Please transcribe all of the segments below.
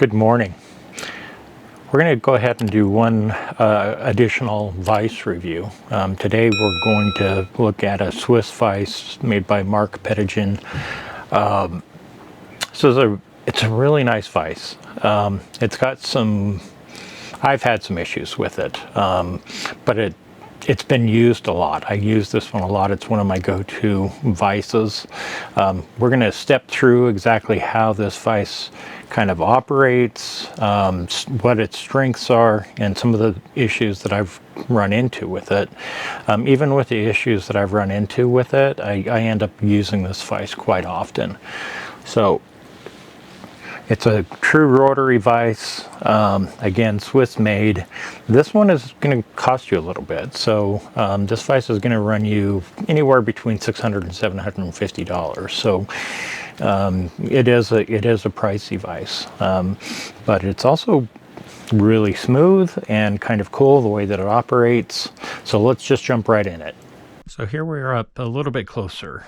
Good morning. We're going to go ahead and do one additional vise review. Today we're going to look at a Swiss Vise made by Marc Petitjean. It's a really nice vise. It's got I've had some issues with it, but it's been used a lot. I use this one a lot. It's one of my go-to vises. We're going to step through exactly how this vise kind of operates, what its strengths are, and some of the issues that I've run into with it. Even with the issues that I've run into with it, I end up using this vise quite often. So it's a true rotary vise, again, Swiss made. This one is going to cost you a little bit. So this vise is going to run you anywhere between $600 and $750. So it is a pricey vise, but it's also really smooth and kind of cool the way that it operates. So let's just jump right in it. So here we are up a little bit closer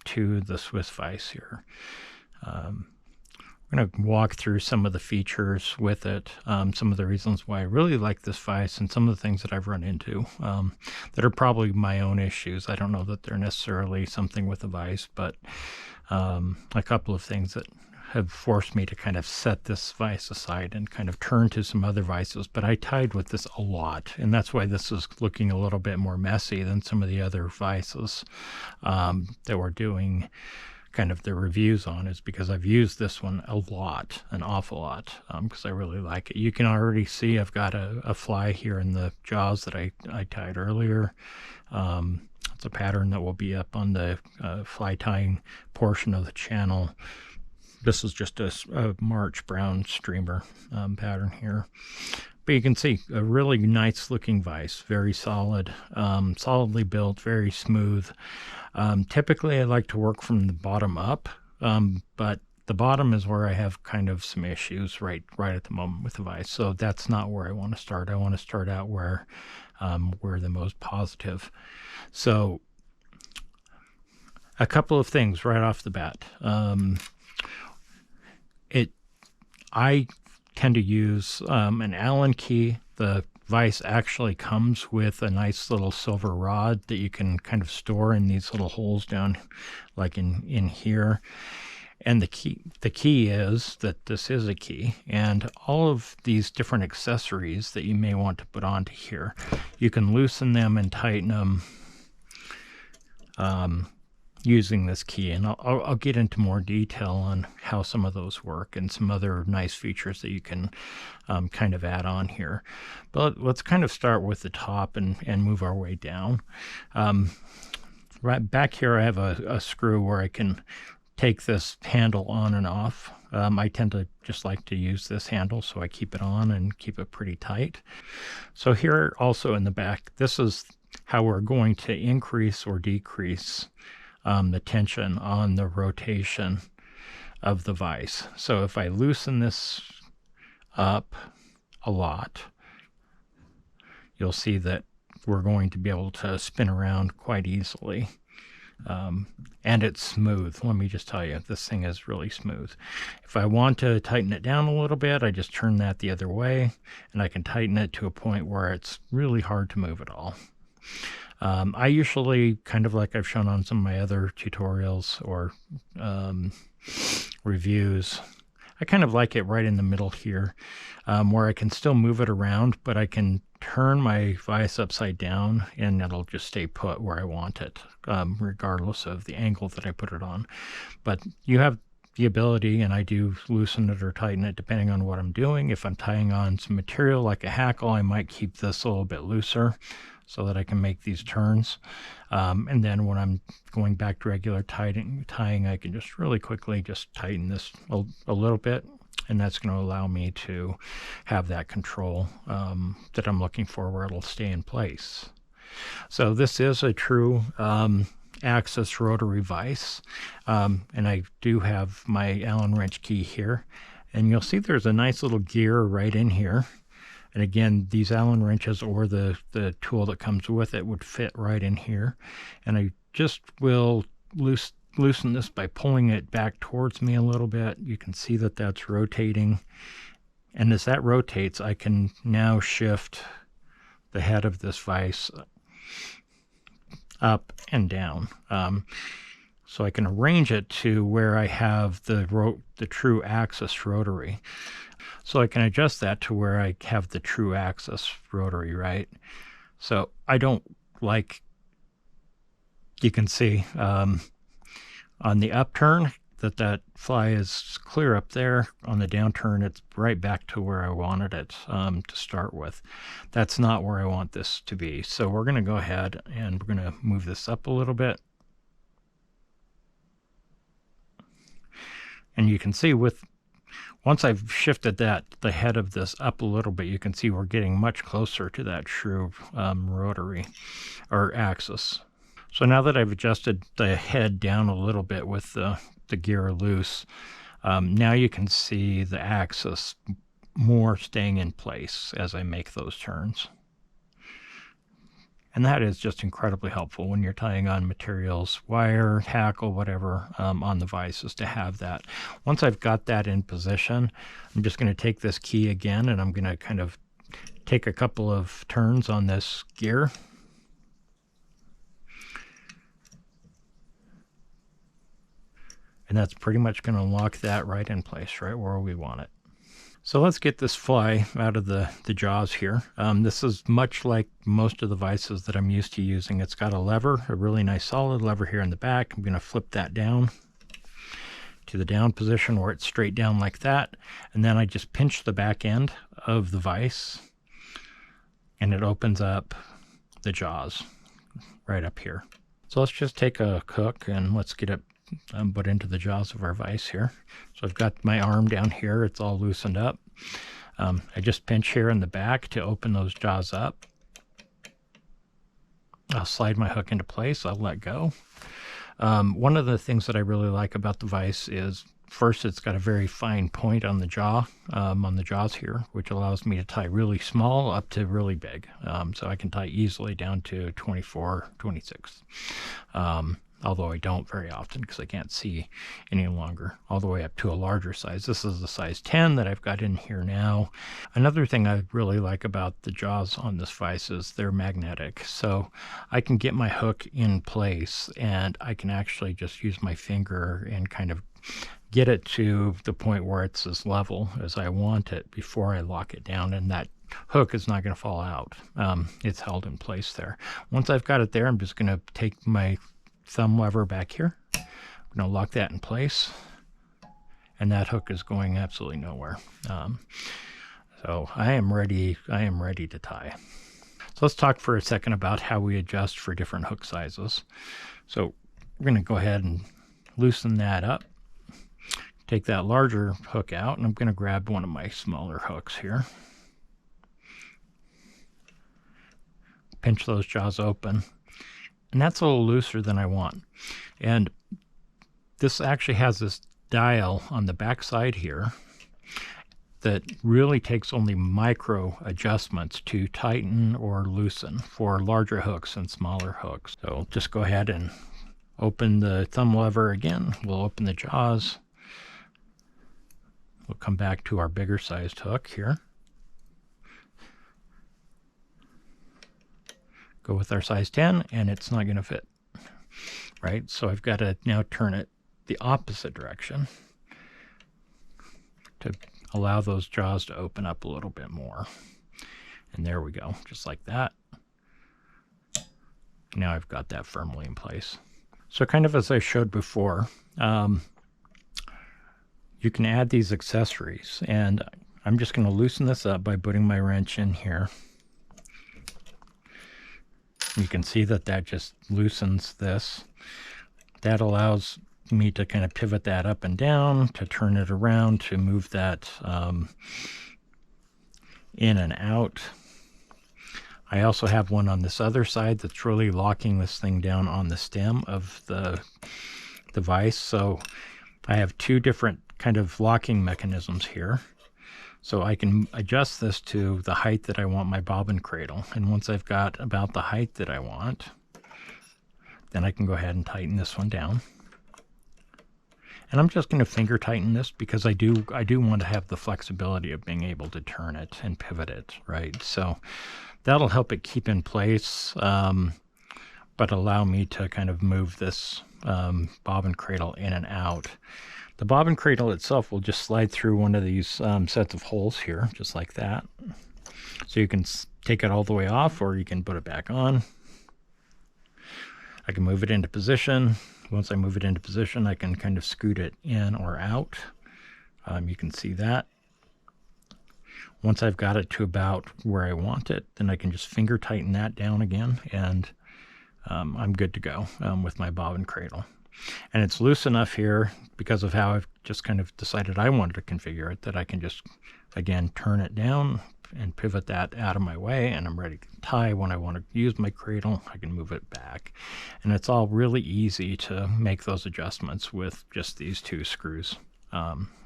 to the Swiss Vise here. I'm going to walk through some of the features with it, some of the reasons why I really like this vise, and some of the things that I've run into that are probably my own issues. I don't know that they're necessarily something with the vise, but a couple of things that have forced me to kind of set this vise aside and kind of turn to some other vises. But I tied with this a lot, and that's why this is looking a little bit more messy than some of the other vises that we're doing kind of the reviews on, is because I've used this one a lot, an awful lot, because I really like it. You can already see I've got a fly here in the jaws that I tied earlier. It's a pattern that will be up on the fly tying portion of the channel. This is just a March brown streamer pattern here. But you can see a really nice looking vise, very solid, solidly built, very smooth. Typically I like to work from the bottom up, but the bottom is where I have kind of some issues right at the moment with the vise. So that's not where I want to start. I want to start out where we're the most positive. So a couple of things right off the bat. I tend to use an Allen key. The vise actually comes with a nice little silver rod that you can kind of store in these little holes down like in here. And the key is that this is a key, and all of these different accessories that you may want to put onto here, you can loosen them and tighten them using this key, and I'll get into more detail on how some of those work and some other nice features that you can kind of add on here. But let's kind of start with the top and move our way down. Right back here I have a screw where I can take this handle on and off. I tend to just like to use this handle, so I keep it on and keep it pretty tight. So here also in the back, this is how we're going to increase or decrease the tension on the rotation of the vise. So if I loosen this up a lot, you'll see that we're going to be able to spin around quite easily. And it's smooth. Let me just tell you, this thing is really smooth. If I want to tighten it down a little bit, I just turn that the other way, and I can tighten it to a point where it's really hard to move at all. I usually, kind of like I've shown on some of my other tutorials or reviews, I kind of like it right in the middle here, where I can still move it around, but I can turn my vise upside down and it'll just stay put where I want it, regardless of the angle that I put it on. But you have the ability, and I do loosen it or tighten it depending on what I'm doing. If I'm tying on some material like a hackle, I might keep this a little bit looser so that I can make these turns. And then when I'm going back to regular tying, I can just really quickly just tighten this a little bit, and that's going to allow me to have that control that I'm looking for, where it'll stay in place. So this is a true axis rotary vise, and I do have my Allen wrench key here, and you'll see there's a nice little gear right in here. And again, these Allen wrenches or the tool that comes with it would fit right in here. And I just will loosen this by pulling it back towards me a little bit. You can see that that's rotating. And as that rotates, I can now shift the head of this vise up and down. So I can arrange it to where I have the true axis rotary. So I can adjust that to where I have the true axis rotary, right? So I don't like, you can see on the upturn that fly is clear up there. On the downturn, it's right back to where I wanted it to start with. That's not where I want this to be. So we're going to go ahead and we're going to move this up a little bit. And you can see once I've shifted the head of this up a little bit, you can see we're getting much closer to that true rotary or axis. So now that I've adjusted the head down a little bit with the gear loose, now you can see the axis more staying in place as I make those turns. And that is just incredibly helpful when you're tying on materials, wire, tackle, whatever, on the vices, to have that. Once I've got that in position, I'm just going to take this key again, and I'm going to kind of take a couple of turns on this gear. And that's pretty much going to lock that right in place, right where we want it. So let's get this fly out of the jaws here. This is much like most of the vices that I'm used to using. It's got a lever, a really nice solid lever here in the back. I'm going to flip that down to the down position where it's straight down like that. And then I just pinch the back end of the vise and it opens up the jaws right up here. So let's just take a hook and let's get it put into the jaws of our vise here. So I've got my arm down here, it's all loosened up. I just pinch here in the back to open those jaws up. I'll slide my hook into place, I'll let go. One of the things that I really like about the vise is, first, it's got a very fine point on the jaw, on the jaws here, which allows me to tie really small up to really big. So I can tie easily down to 24, 26. Although I don't very often because I can't see any longer, all the way up to a larger size. This is the size 10 that I've got in here now. Another thing I really like about the jaws on this vise is they're magnetic. So I can get my hook in place and I can actually just use my finger and kind of get it to the point where it's as level as I want it before I lock it down, and that hook is not going to fall out. It's held in place there. Once I've got it there, I'm just going to take my thumb lever back here. I'm going to lock that in place, and that hook is going absolutely nowhere. So I am ready to tie. So let's talk for a second about how we adjust for different hook sizes. So we're going to go ahead and loosen that up. Take that larger hook out, and I'm going to grab one of my smaller hooks here. Pinch those jaws open. And that's a little looser than I want. And this actually has this dial on the back side here that really takes only micro adjustments to tighten or loosen for larger hooks and smaller hooks. So just go ahead and open the thumb lever again. We'll open the jaws. We'll come back to our bigger sized hook here. Go with our size 10, and it's not going to fit, right? So I've got to now turn it the opposite direction to allow those jaws to open up a little bit more. And there we go, just like that. Now I've got that firmly in place. So kind of as I showed before, you can add these accessories, and I'm just going to loosen this up by putting my wrench in here. You can see that just loosens this. That allows me to kind of pivot that up and down, to turn it around, to move that in and out. I also have one on this other side that's really locking this thing down on the stem of the vise. So I have two different kind of locking mechanisms here. So I can adjust this to the height that I want my bobbin cradle. And once I've got about the height that I want, then I can go ahead and tighten this one down. And I'm just going to finger tighten this because I do want to have the flexibility of being able to turn it and pivot it, right? So that'll help it keep in place, but allow me to kind of move this bobbin cradle in and out. The bobbin cradle itself will just slide through one of these sets of holes here, just like that. So you can take it all the way off, or you can put it back on. I can move it into position. Once I move it into position, I can kind of scoot it in or out. You can see that. Once I've got it to about where I want it, then I can just finger tighten that down again, and I'm good to go with my bobbin cradle. And it's loose enough here because of how I've just kind of decided I wanted to configure it, that I can just, again, turn it down and pivot that out of my way, and I'm ready to tie. When I want to use my cradle, I can move it back. And it's all really easy to make those adjustments with just these two screws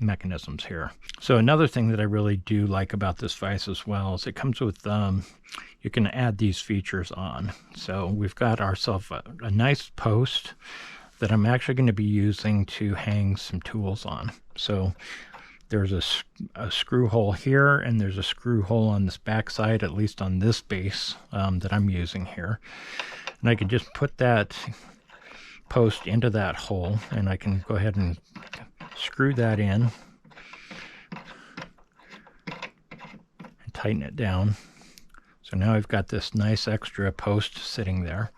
mechanisms here. So another thing that I really do like about this vise as well is it comes with, you can add these features on. So we've got ourselves a nice post that I'm actually going to be using to hang some tools on. So there's a screw hole here, and there's a screw hole on this back side, at least on this base that I'm using here. And I can just put that post into that hole, and I can go ahead and screw that in and tighten it down. So now I've got this nice extra post sitting there.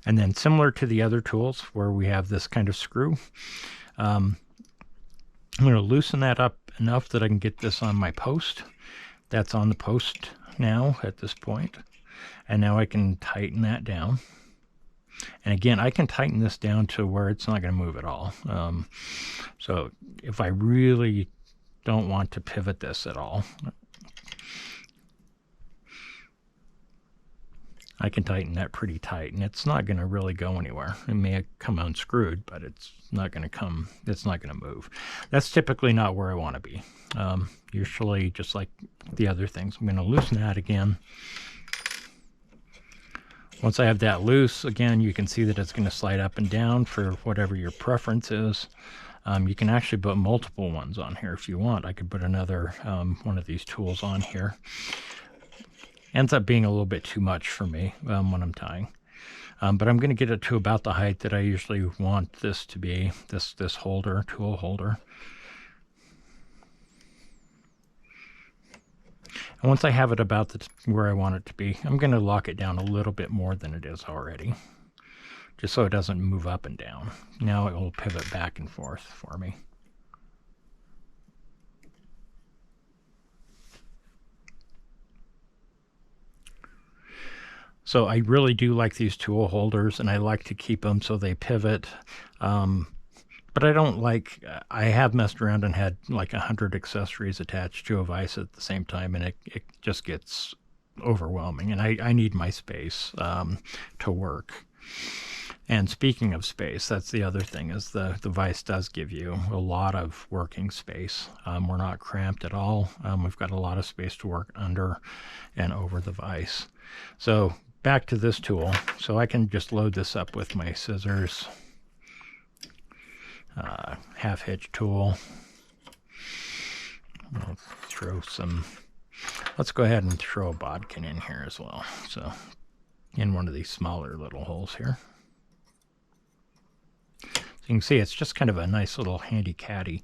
And then similar to the other tools where we have this kind of screw, I'm going to loosen that up enough that I can get this on my post. That's on the post now at this point. And now I can tighten that down. And again, I can tighten this down to where it's not going to move at all. So if I really don't want to pivot this at all, I can tighten that pretty tight, and it's not going to really go anywhere. It may come unscrewed, but it's not going to move. That's typically not where I want to be. Usually, just like the other things, I'm going to loosen that again. Once I have that loose, again, you can see that it's going to slide up and down for whatever your preference is. You can actually put multiple ones on here if you want. I could put another one of these tools on here. Ends up being a little bit too much for me when I'm tying. But I'm going to get it to about the height that I usually want this to be, this holder, tool holder. And once I have it about where I want it to be, I'm going to lock it down a little bit more than it is already, just so it doesn't move up and down. Now it will pivot back and forth for me. So I really do like these tool holders, and I like to keep them so they pivot. But I don't like, I have messed around and had like 100 accessories attached to a vise at the same time, and it just gets overwhelming, and I need my space to work. And speaking of space, that's the other thing, is the vise does give you a lot of working space. We're not cramped at all. We've got a lot of space to work under and over the vise. So back to this tool. So I can just load this up with my scissors, half hitch tool. I'll throw some, let's go ahead and throw a bodkin in here as well. So in one of these smaller little holes here. So you can see it's just kind of a nice little handy caddy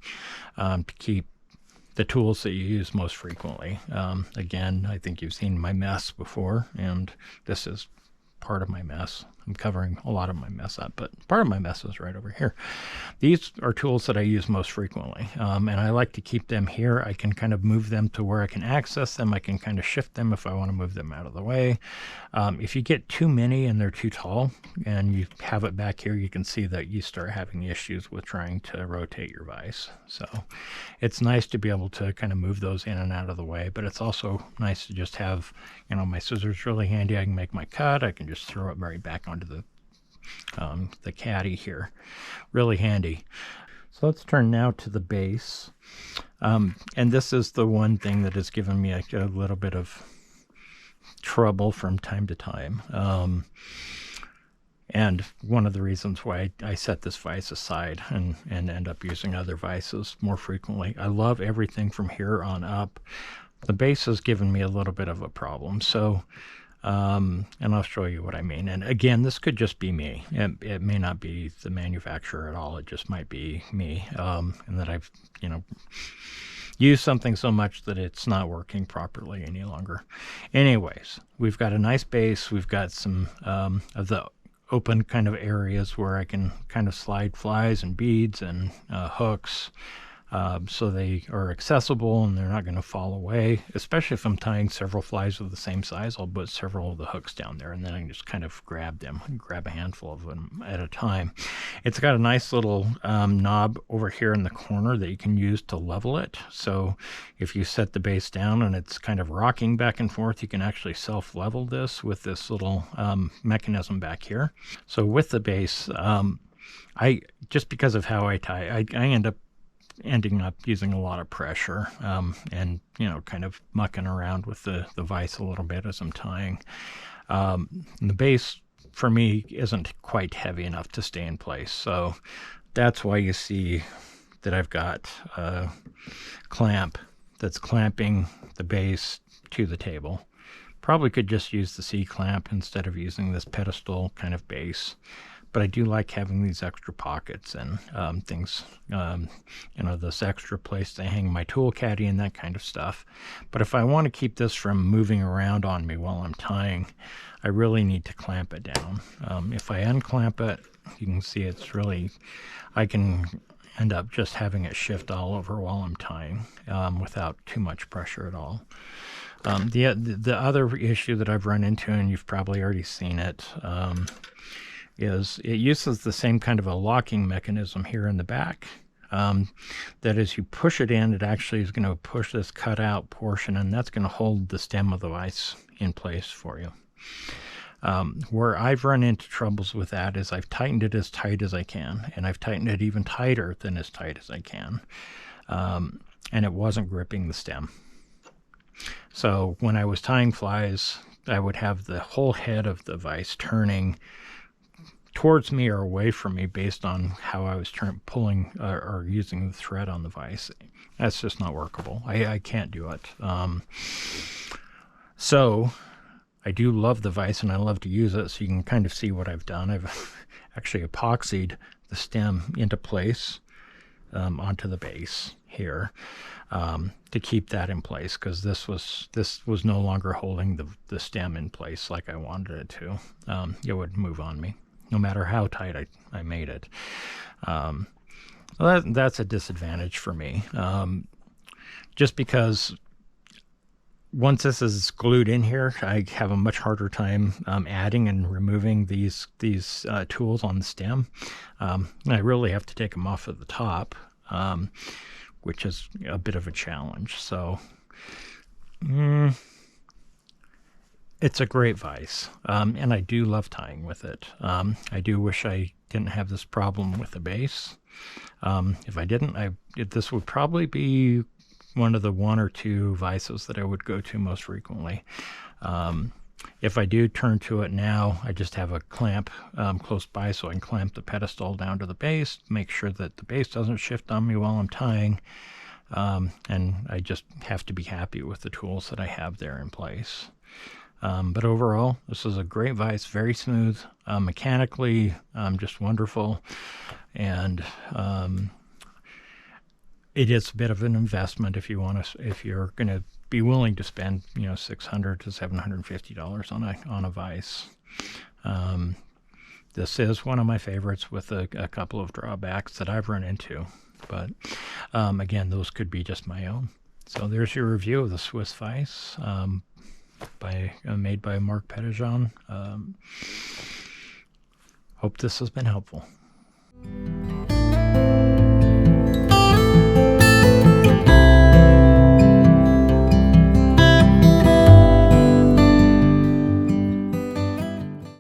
to keep the tools that you use most frequently. Again, I think you've seen my mess before, and this is part of my mess. I'm covering a lot of my mess up, but part of my mess is right over here. These are tools that I use most frequently, and I like to keep them here. I can kind of move them to where I can access them. I can kind of shift them if I want to move them out of the way. If you get too many and they're too tall and you have it back here, you can see that you start having issues with trying to rotate your vise. So it's nice to be able to kind of move those in and out of the way, but it's also nice to just have, you know, my scissors really handy. I can make my cut. I can just throw it right back onto the caddy here. Really handy. So let's turn now to the base. And this is the one thing that has given me a little bit of trouble from time to time. And one of the reasons why I set this vise aside and end up using other vises more frequently. I love everything from here on up. The base has given me a little bit of a problem. So, and I'll show you what I mean. And again, this could just be me. It may not be the manufacturer at all. It just might be me. And that I've, used something so much that it's not working properly any longer. Anyways, we've got a nice base. We've got some of the open kind of areas where I can kind of slide flies and beads and hooks, so they are accessible and they're not going to fall away. Especially if I'm tying several flies of the same size, I'll put several of the hooks down there and then I can just kind of grab them and grab a handful of them at a time. It's got a nice little knob over here in the corner that you can use to level it. So if you set the base down and it's kind of rocking back and forth, you can actually self-level this with this little mechanism back here. So with the base, I just because of how I tie, I ending up using a lot of pressure, and kind of mucking around with the vise a little bit as I'm tying. The base for me isn't quite heavy enough to stay in place, so that's why you see that I've got a clamp that's clamping the base to the table. Probably could just use the C-clamp instead of using this pedestal kind of base. But I do like having these extra pockets and things, this extra place to hang my tool caddy and that kind of stuff. But if I want to keep this from moving around on me while I'm tying, I really need to clamp it down. If I unclamp it, you can see I can end up just having it shift all over while I'm tying without too much pressure at all. The other issue that I've run into, and you've probably already seen it, is it uses the same kind of a locking mechanism here in the back. That as you push it in, it actually is going to push this cutout portion, and that's going to hold the stem of the vise in place for you. Where I've run into troubles with that is I've tightened it as tight as I can, and I've tightened it even tighter than as tight as I can, and it wasn't gripping the stem. So when I was tying flies, I would have the whole head of the vise turning towards me or away from me based on how I was pulling or using the thread on the vise. That's just not workable. I can't do it. So I do love the vise and I love to use it, so you can kind of see what I've done. I've actually epoxied the stem into place onto the base here to keep that in place, because this was no longer holding the stem in place like I wanted it to. It would move on me no matter how tight I made it. That's a disadvantage for me, just because once this is glued in here, I have a much harder time adding and removing these tools on the stem. I really have to take them off at the top, which is a bit of a challenge. So it's a great vise, and I do love tying with it. I do wish I didn't have this problem with the base. If I didn't, this would probably be one of the 1 or 2 vises that I would go to most frequently. If I do turn to it now, I just have a clamp close by, so I can clamp the pedestal down to the base, make sure that the base doesn't shift on me while I'm tying, and I just have to be happy with the tools that I have there in place. But overall, this is a great vise, very smooth, mechanically just wonderful, and it is a bit of an investment if you're going to be willing to spend $600 to $750 on a vise. This is one of my favorites, with a couple of drawbacks that I've run into, but again, those could be just my own. So there's your review of the Swiss Vise, made by Marc Petitjean. Hope this has been helpful.